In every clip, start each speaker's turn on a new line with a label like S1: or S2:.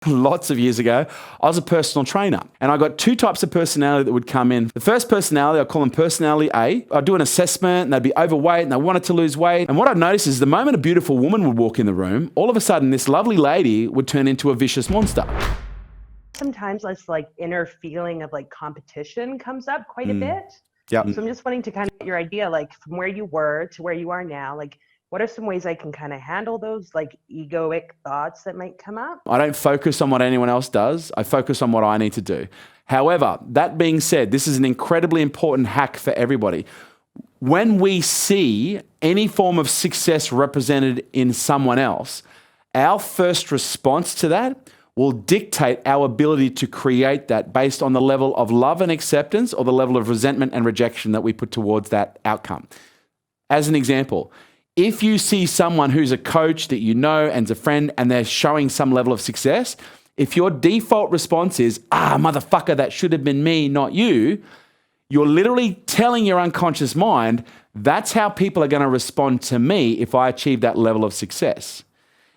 S1: Lots of years ago, I was a personal trainer and I got two types of personality that would come in. The first personality, I call them personality A. I'd do an assessment and they'd be overweight and they wanted to lose weight. And what I'd notice is the moment a beautiful woman would walk in the room, all of a sudden this lovely lady would turn into a vicious monster.
S2: Sometimes this inner feeling of competition comes up quite a bit.
S1: Yeah.
S2: So I'm just wanting to kind of get your idea, from where you were to where you are now, what are some ways I can kind of handle those egoic thoughts that might come up?
S1: I don't focus on what anyone else does. I focus on what I need to do. However, that being said, this is an incredibly important hack for everybody. When we see any form of success represented in someone else, our first response to that will dictate our ability to create that based on the level of love and acceptance or the level of resentment and rejection that we put towards that outcome. As an example, if you see someone who's a coach that you know and's a friend and they're showing some level of success, if your default response is, motherfucker, that should have been me, not you, you're literally telling your unconscious mind, that's how people are going to respond to me if I achieve that level of success.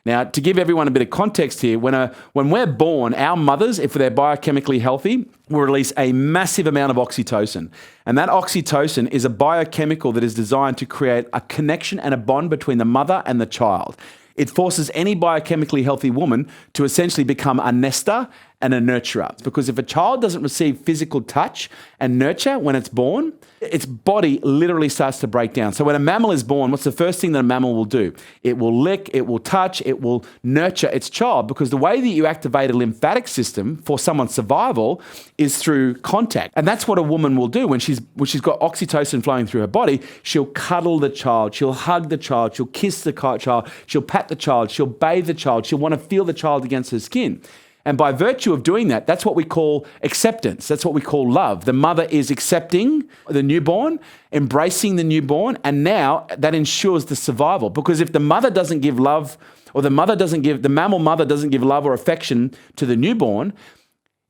S1: Now, to give everyone a bit of context here, when we're born, our mothers, if they're biochemically healthy, will release a massive amount of oxytocin. And that oxytocin is a biochemical that is designed to create a connection and a bond between the mother and the child. It forces any biochemically healthy woman to essentially become a nester and a nurturer. Because if a child doesn't receive physical touch and nurture when it's born, its body literally starts to break down. So when a mammal is born, what's the first thing that a mammal will do? It will lick, it will touch, it will nurture its child, because the way that you activate a lymphatic system for someone's survival is through contact. And that's what a woman will do when she's got oxytocin flowing through her body. She'll cuddle the child, she'll hug the child, she'll kiss the child, she'll pat the child, she'll bathe the child, she'll want to feel the child against her skin. And by virtue of doing that, that's what we call acceptance. That's what we call love. The mother is accepting the newborn, embracing the newborn, and now that ensures the survival. Because if the mother doesn't give love, or the mammal mother doesn't give love or affection to the newborn,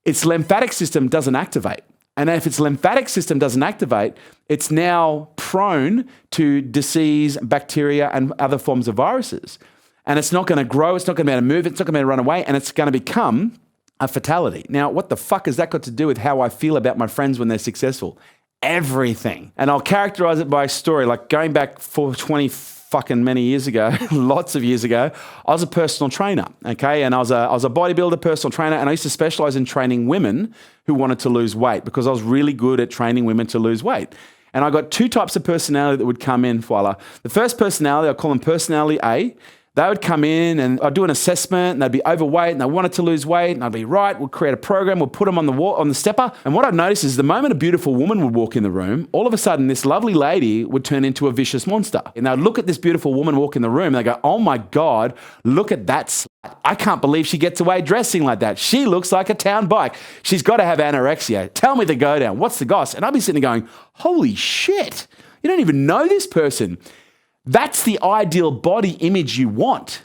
S1: its lymphatic system doesn't activate. And if its lymphatic system doesn't activate, it's now prone to disease, bacteria, and other forms of viruses. And it's not going to grow, it's not going to be able to move, it's not going to be able to run away, and it's going to become a fatality. Now, what the fuck has that got to do with how I feel about my friends when they're successful? Everything. And I'll characterize it by a story, going back for 20 fucking many years ago, lots of years ago, I was a personal trainer, okay? And I was a bodybuilder, personal trainer, and I used to specialize in training women who wanted to lose weight because I was really good at training women to lose weight. And I got two types of personality that would come in, Foila. The first personality, I call them personality A. They would come in and I'd do an assessment and they'd be overweight and they wanted to lose weight and I'd be right, we'll create a program, we'll put them on the stepper. And what I'd notice is the moment a beautiful woman would walk in the room, all of a sudden this lovely lady would turn into a vicious monster. And they'd look at this beautiful woman walk in the room and they go, oh my God, look at that slut. I can't believe she gets away dressing like that. She looks like a town bike. She's got to have anorexia. Tell me the go down. What's the goss? And I'd be sitting there going, holy shit, you don't even know this person. That's the ideal body image you want.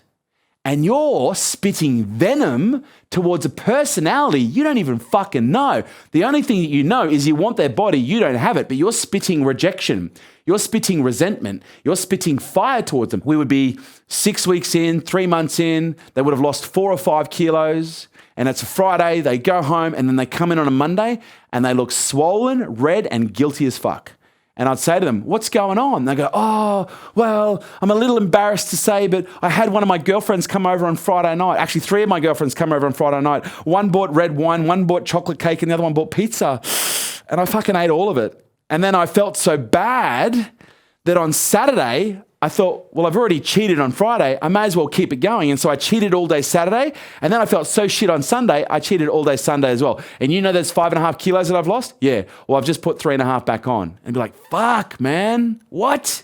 S1: And you're spitting venom towards a personality you don't even fucking know. The only thing that you know is you want their body, you don't have it, but you're spitting rejection. You're spitting resentment. You're spitting fire towards them. We would be 6 weeks in, 3 months in, they would have lost 4 or 5 kilos. And it's a Friday, they go home and then they come in on a Monday and they look swollen, red, and guilty as fuck. And I'd say to them, what's going on? They go, oh, well, I'm a little embarrassed to say, but I had one of my girlfriends come over on Friday night. Actually, 3 of my girlfriends come over on Friday night. One bought red wine, one bought chocolate cake, and the other one bought pizza. And I fucking ate all of it. And then I felt so bad that on Saturday, I thought, well, I've already cheated on Friday. I may as well keep it going. And so I cheated all day Saturday. And then I felt so shit on Sunday, I cheated all day Sunday as well. And you know those 5.5 kilos that I've lost? Yeah. Well, I've just put 3.5 back on. And be like, fuck, man. What?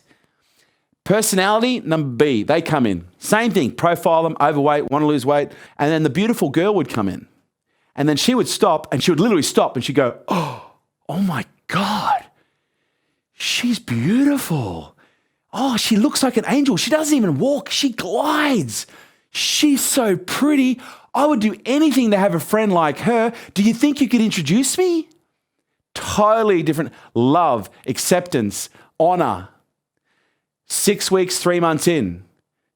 S1: Personality number B, they come in. Same thing. Profile them, overweight, want to lose weight. And then the beautiful girl would come in. And then she would stop and she would literally stop and she'd go, oh my God, she's beautiful. Oh, she looks like an angel. She doesn't even walk. She glides. She's so pretty. I would do anything to have a friend like her. Do you think you could introduce me? Totally different. Love, acceptance, honor. 6 weeks, 3 months in.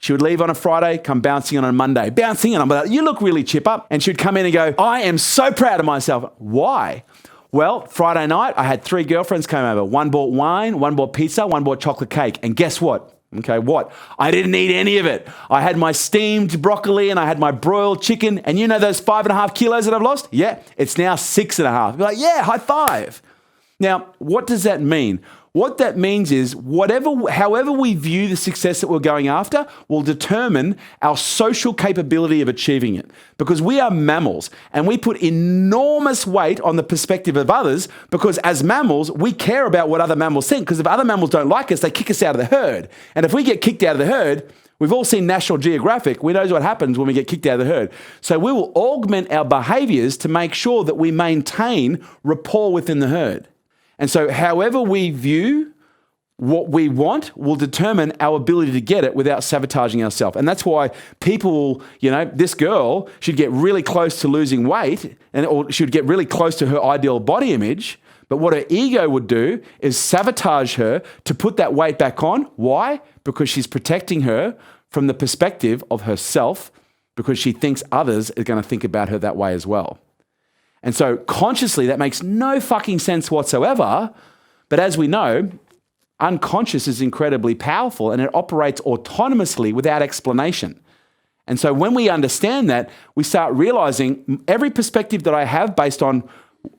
S1: She would leave on a Friday, come bouncing on a Monday. Bouncing, and I'm like, you look really chipper. And she'd come in and go, I am so proud of myself. Why? Well, Friday night, I had 3 girlfriends come over. One bought wine, one bought pizza, one bought chocolate cake. And guess what? Okay, what? I didn't eat any of it. I had my steamed broccoli and I had my broiled chicken. And you know those 5.5 kilos that I've lost? Yeah, it's now 6.5. You're like, yeah, high five. Now, what does that mean? What that means is however we view the success that we're going after will determine our social capability of achieving it. Because we are mammals and we put enormous weight on the perspective of others because as mammals, we care about what other mammals think. Because if other mammals don't like us, they kick us out of the herd. And if we get kicked out of the herd, we've all seen National Geographic. We know what happens when we get kicked out of the herd. So we will augment our behaviors to make sure that we maintain rapport within the herd. And so however we view what we want will determine our ability to get it without sabotaging ourselves. And that's why people, this girl should get really close to losing weight or should get really close to her ideal body image. But what her ego would do is sabotage her to put that weight back on. Why? Because she's protecting her from the perspective of herself because she thinks others are going to think about her that way as well. And so consciously, that makes no fucking sense whatsoever. But as we know, unconscious is incredibly powerful and it operates autonomously without explanation. And so when we understand that, we start realizing every perspective that I have based on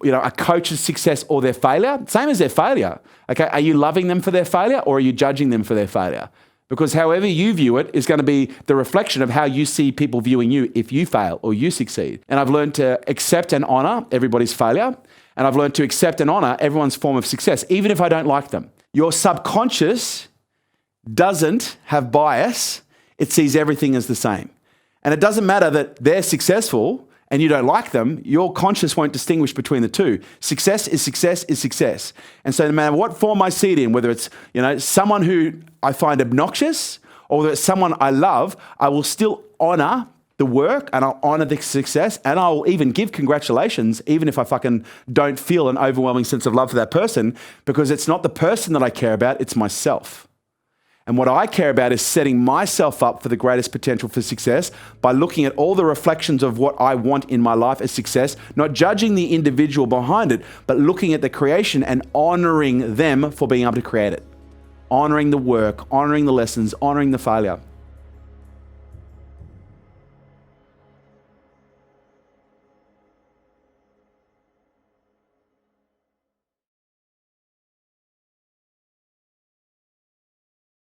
S1: a coach's success or their failure, same as their failure. Okay, are you loving them for their failure or are you judging them for their failure? Because however you view it is going to be the reflection of how you see people viewing you if you fail or you succeed. And I've learned to accept and honor everybody's failure. And I've learned to accept and honor everyone's form of success, even if I don't like them. Your subconscious doesn't have bias. It sees everything as the same. And it doesn't matter that they're successful and you don't like them, your conscious won't distinguish between the two. Success is success is success. And so no matter what form I see it in, whether it's someone who I find obnoxious or whether it's someone I love, I will still honor the work and I'll honor the success and I'll even give congratulations even if I fucking don't feel an overwhelming sense of love for that person because it's not the person that I care about, it's myself. And what I care about is setting myself up for the greatest potential for success by looking at all the reflections of what I want in my life as success, not judging the individual behind it, but looking at the creation and honoring them for being able to create it. Honoring the work, honoring the lessons, honoring the failure.